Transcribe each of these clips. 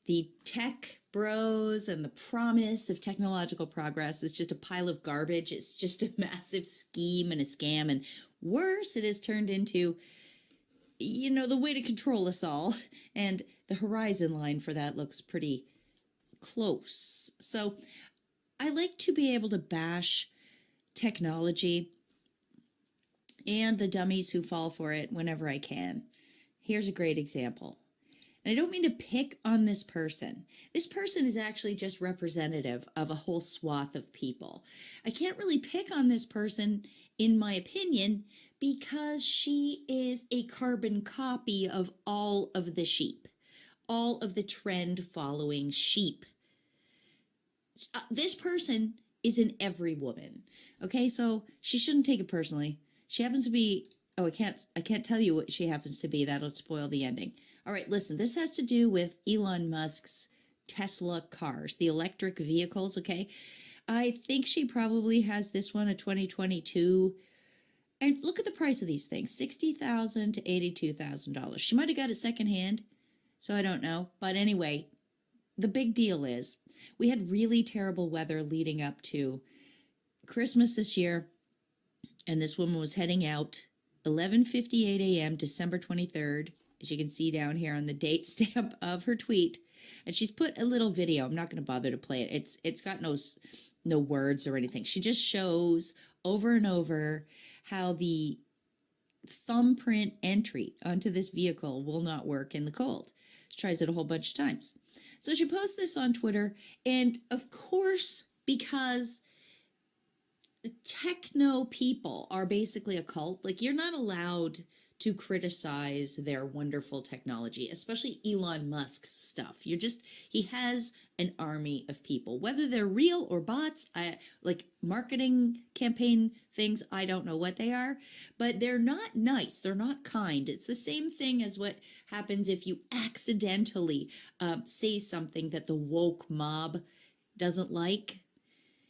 The tech bros and the promise of technological progress is just a pile of garbage. It's just a massive scheme and a scam. And worse, it has turned into, the way to control us all. And the horizon line for that looks pretty close. So I like to be able to bash technology and the dummies who fall for it whenever I can. Here's a great example. And I don't mean to pick on this person. This person is actually just representative of a whole swath of people. I can't really pick on this person, in my opinion, because she is a carbon copy of all of the sheep, all of the trend-following sheep. This person is in every woman. Okay, so she shouldn't take it personally. She happens to be, I can't tell you what she happens to be. That'll spoil the ending. All right, listen, this has to do with Elon Musk's Tesla cars, the electric vehicles, okay? I think she probably has this one, a 2022. And look at the price of these things, $60,000 to $82,000. She might have got it secondhand, so I don't know. But anyway, the big deal is we had really terrible weather leading up to Christmas this year, and this woman was heading out 11:58 a.m. December 23rd, as you can see down here on the date stamp of her tweet. And she's put a little video. I'm not going to bother to play it. It's got no words or anything. She just shows over and over how the thumbprint entry onto this vehicle will not work in the cold. She tries it a whole bunch of times. So she posts this on Twitter, and of course, because techno people are basically a cult, like you're not allowed to criticize their wonderful technology, especially Elon Musk's stuff. He has an army of people, whether they're real or bots, like marketing campaign things, I don't know what they are, but they're not nice. They're not kind. It's the same thing as what happens if you accidentally say something that the woke mob doesn't like.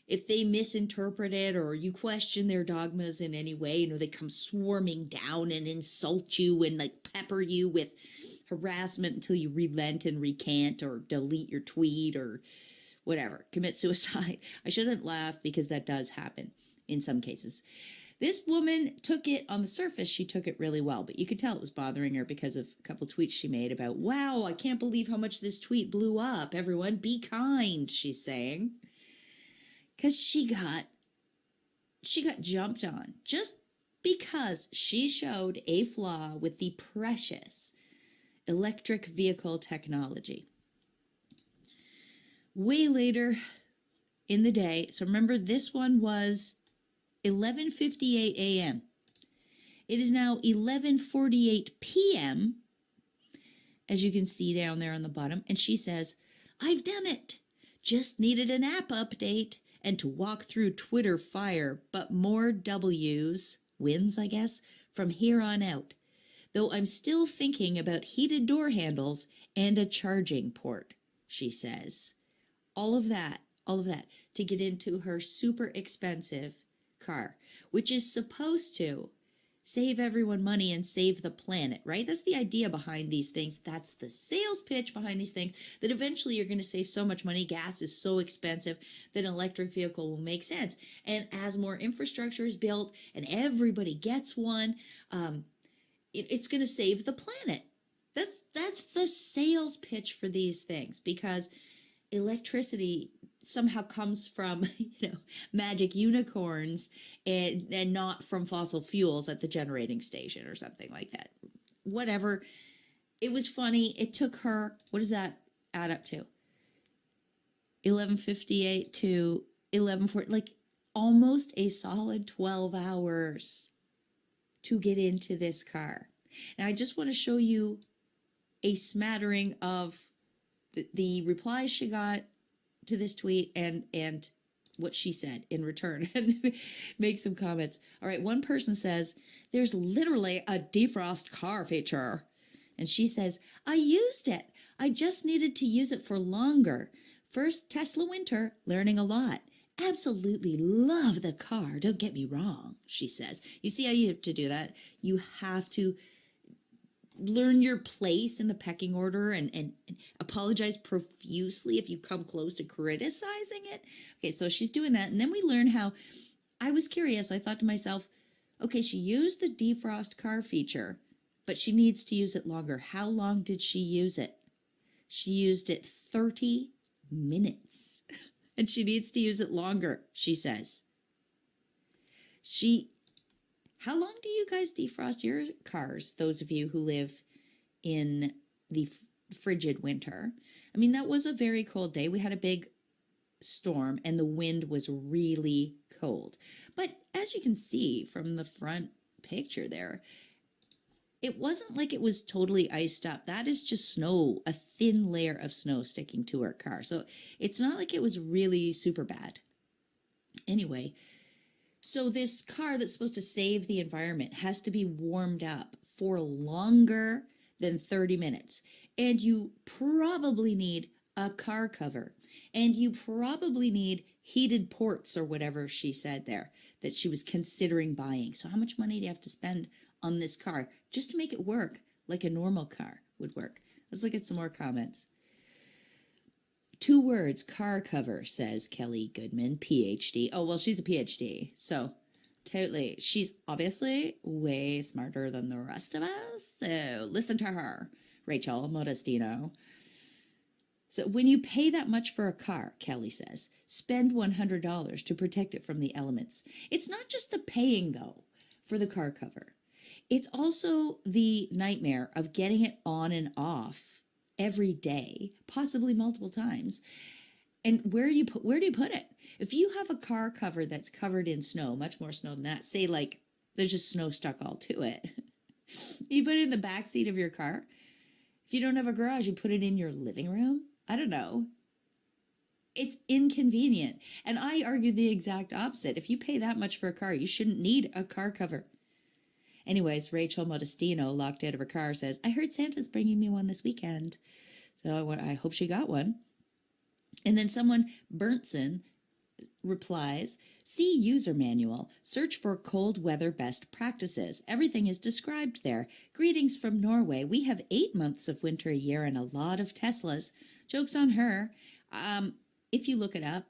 If they misinterpret it or you question their dogmas in any way, they come swarming down and insult you and like pepper you with harassment until you relent and recant or delete your tweet or whatever, commit suicide. I shouldn't laugh because that does happen in some cases. This woman took it, on the surface, she took it really well, but you could tell it was bothering her because of a couple tweets she made about, wow, I can't believe how much this tweet blew up. Everyone, be kind, she's saying. Because she got jumped on just because she showed a flaw with the precious electric vehicle technology. Way later in the day, so remember this one was 11:58 a.m. It is now 11:48 p.m., as you can see down there on the bottom, and she says, I've done it. Just needed an app update and to walk through Twitter fire, but more W's, wins, I guess, from here on out. Though I'm still thinking about heated door handles and a charging port, she says. All of that to get into her super expensive car, which is supposed to save everyone money and save the planet, right? That's the idea behind these things. That's the sales pitch behind these things, that eventually you're going to save so much money. Gas is so expensive that an electric vehicle will make sense. And as more infrastructure is built and everybody gets one, it's going to save the planet. That's the sales pitch for these things, because electricity somehow comes from, magic unicorns and not from fossil fuels at the generating station or something like that. Whatever. It was funny. It took her, what does that add up to? 11:58 to 11:40, like almost a solid 12 hours to get into this car. Now I just want to show you a smattering of the replies she got to this tweet and what she said in return, and make some comments. All right, one person says, there's literally a defrost car feature. And she says, I used it. I just needed to use it for longer. First Tesla winter, learning a lot. Absolutely love the car, don't get me wrong, she says. You see how you have to do that? You have to learn your place in the pecking order and apologize profusely if you come close to criticizing it. Okay, so she's doing that. And then we learn how, I was curious. I thought to myself, okay, she used the defrost car feature, but she needs to use it longer. How long did she use it? She used it 30 minutes. And she needs to use it longer, she says. How long do you guys defrost your cars, those of you who live in the frigid winter? I mean, that was a very cold day. We had a big storm and the wind was really cold. But as you can see from the front picture there, it wasn't like it was totally iced up. That is just snow, a thin layer of snow sticking to our car. So it's not like it was really super bad. Anyway, so this car that's supposed to save the environment has to be warmed up for longer than 30 minutes. And you probably need a car cover. And you probably need heated ports or whatever she said there that she was considering buying. So how much money do you have to spend on this car just to make it work like a normal car would work? Let's look at some more comments. 2 words, car cover, says Kelly Goodman, PhD. Oh, well, she's a PhD, so totally. She's obviously way smarter than the rest of us, so listen to her. Rachel Modestino. So when you pay that much for a car, Kelly says, spend $100 to protect it from the elements. It's not just the paying, though, for the car cover. It's also the nightmare of getting it on and off every day, possibly multiple times. And where do you put it? If you have a car cover that's covered in snow, much more snow than that, say like there's just snow stuck all to it, you put it in the back seat of your car. If you don't have a garage, you put it in your living room. I don't know. It's inconvenient. And I argue the exact opposite. If you pay that much for a car, you shouldn't need a car cover. Anyways, Rachel Modestino, locked out of her car, says, I heard Santa's bringing me one this weekend. So I hope she got one. And then someone, Berntson, replies, see user manual. Search for cold weather best practices. Everything is described there. Greetings from Norway. We have 8 months of winter a year and a lot of Teslas. Joke's on her. If you look it up,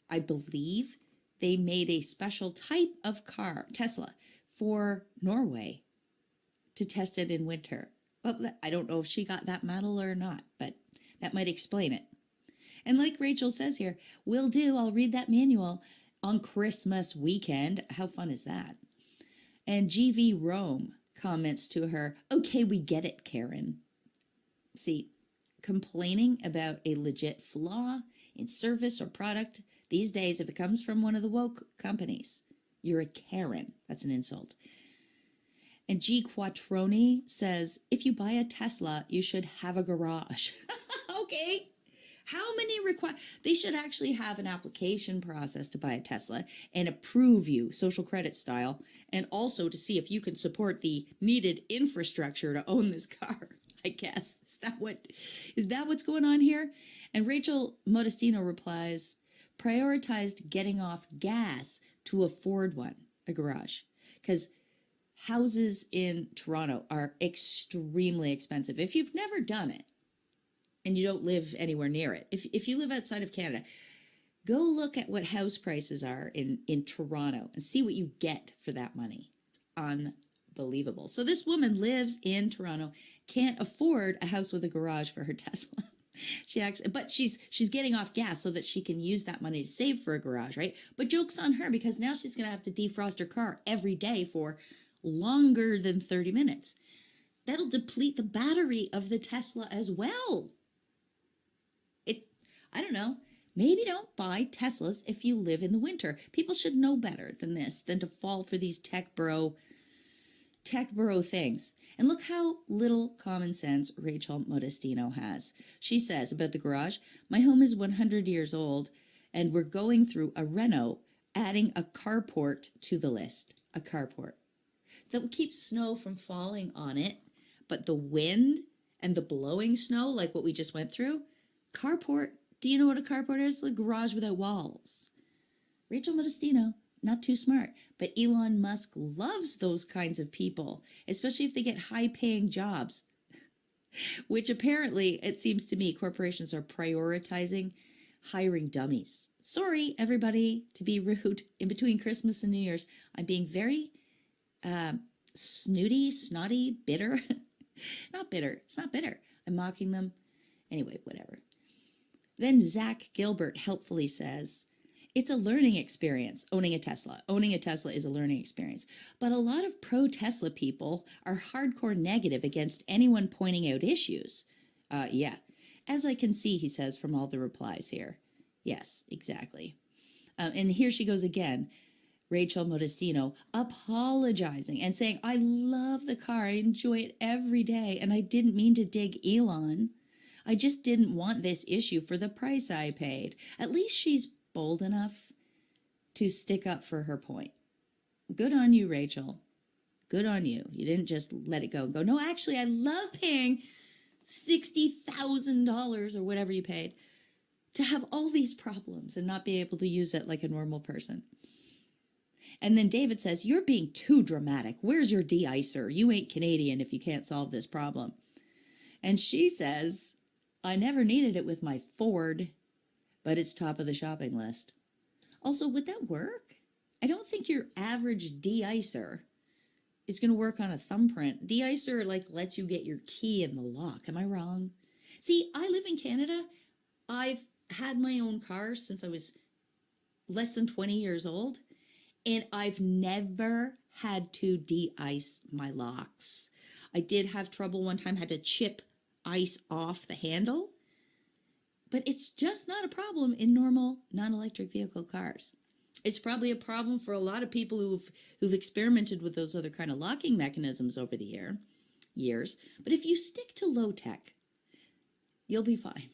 I believe they made a special type of car, Tesla, for Norway to test it in winter. Well, I don't know if she got that medal or not, but that might explain it. And like Rachel says here, will do, I'll read that manual on Christmas weekend. How fun is that? And GV Rome comments to her, okay, we get it, Karen. See, complaining about a legit flaw in service or product, these days, if it comes from one of the woke companies, you're a Karen. That's an insult. And G. Quattroni says, if you buy a Tesla, you should have a garage. Okay. How many they should actually have an application process to buy a Tesla and approve you, social credit style, and also to see if you can support the needed infrastructure to own this car, I guess. Is that what's going on here? And Rachel Modestino replies, prioritized getting off gas to afford one, a garage, because houses in Toronto are extremely expensive. If you've never done it and you don't live anywhere near it, if you live outside of Canada, go look at what house prices are in Toronto and see what you get for that money. It's unbelievable. So this woman lives in Toronto, can't afford a house with a garage for her Tesla. But she's getting off gas so that she can use that money to save for a garage, right? But joke's on her, because now she's going to have to defrost her car every day for longer than 30 minutes. That'll deplete the battery of the Tesla as well. I don't know. Maybe don't buy Teslas if you live in the winter. People should know better than this, than to fall for these tech bro things. And look how little common sense Rachel Modestino has. She says about the garage, my home is 100 years old and we're going through a reno, adding a carport to the list. A carport. That will keep snow from falling on it, but the wind and the blowing snow, like what we just went through, carport, do you know what a carport is? Like a garage without walls. Rachel Modestino, not too smart, but Elon Musk loves those kinds of people, especially if they get high-paying jobs which apparently, it seems to me, corporations are prioritizing hiring dummies. Sorry, everybody, to be rude. In between Christmas and New Year's, I'm being very snooty, snotty, bitter. Not bitter. It's not bitter. I'm mocking them. Anyway, whatever. Then Zach Gilbert helpfully says, it's a learning experience, owning a Tesla. Owning a Tesla is a learning experience. But a lot of pro-Tesla people are hardcore negative against anyone pointing out issues. Yeah. As I can see, he says, from all the replies here. Yes, exactly. And here she goes again. Rachel Modestino apologizing and saying, I love the car. I enjoy it every day. And I didn't mean to dig Elon. I just didn't want this issue for the price I paid. At least she's bold enough to stick up for her point. Good on you, Rachel. Good on you. You didn't just let it go and go, no, actually, I love paying $60,000 or whatever you paid to have all these problems and not be able to use it like a normal person. And then David says, you're being too dramatic. Where's your de-icer? You ain't Canadian if you can't solve this problem. And she says, I never needed it with my Ford, but it's top of the shopping list. Also, would that work? I don't think your average de-icer is going to work on a thumbprint. De-icer lets you get your key in the lock. Am I wrong? See, I live in Canada. I've had my own car since I was less than 20 years old, and I've never had to de-ice my locks. I did have trouble one time, had to chip ice off the handle, but it's just not a problem in normal non-electric vehicle cars. It's probably a problem for a lot of people who've experimented with those other kind of locking mechanisms over the years. But if you stick to low tech, you'll be fine.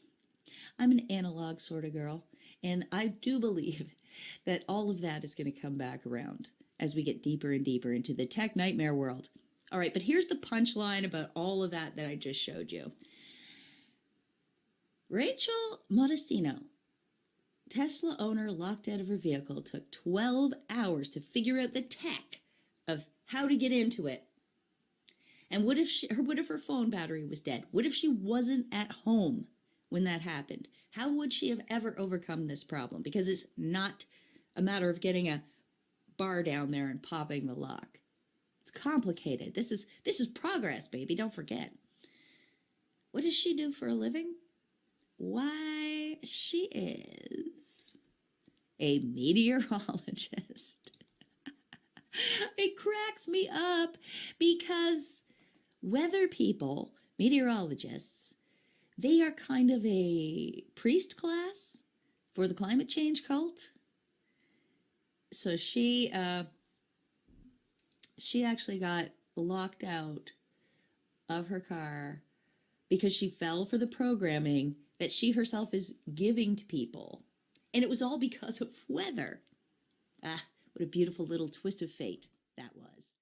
I'm an analog sort of girl, and I do believe that all of that is going to come back around as we get deeper and deeper into the tech nightmare world. All right, but here's the punchline about all of that I just showed you. Rachel Modestino, Tesla owner locked out of her vehicle, took 12 hours to figure out the tech of how to get into it. And what if her phone battery was dead? What if she wasn't at home when that happened? How would she have ever overcome this problem? Because it's not a matter of getting a bar down there and popping the lock. It's complicated. This is progress, baby. Don't forget. What does she do for a living? Why, she is a meteorologist. It cracks me up because weather people, meteorologists, they are kind of a priest class for the climate change cult. So she actually got locked out of her car because she fell for the programming that she herself is giving to people. And it was all because of weather. Ah, what a beautiful little twist of fate that was.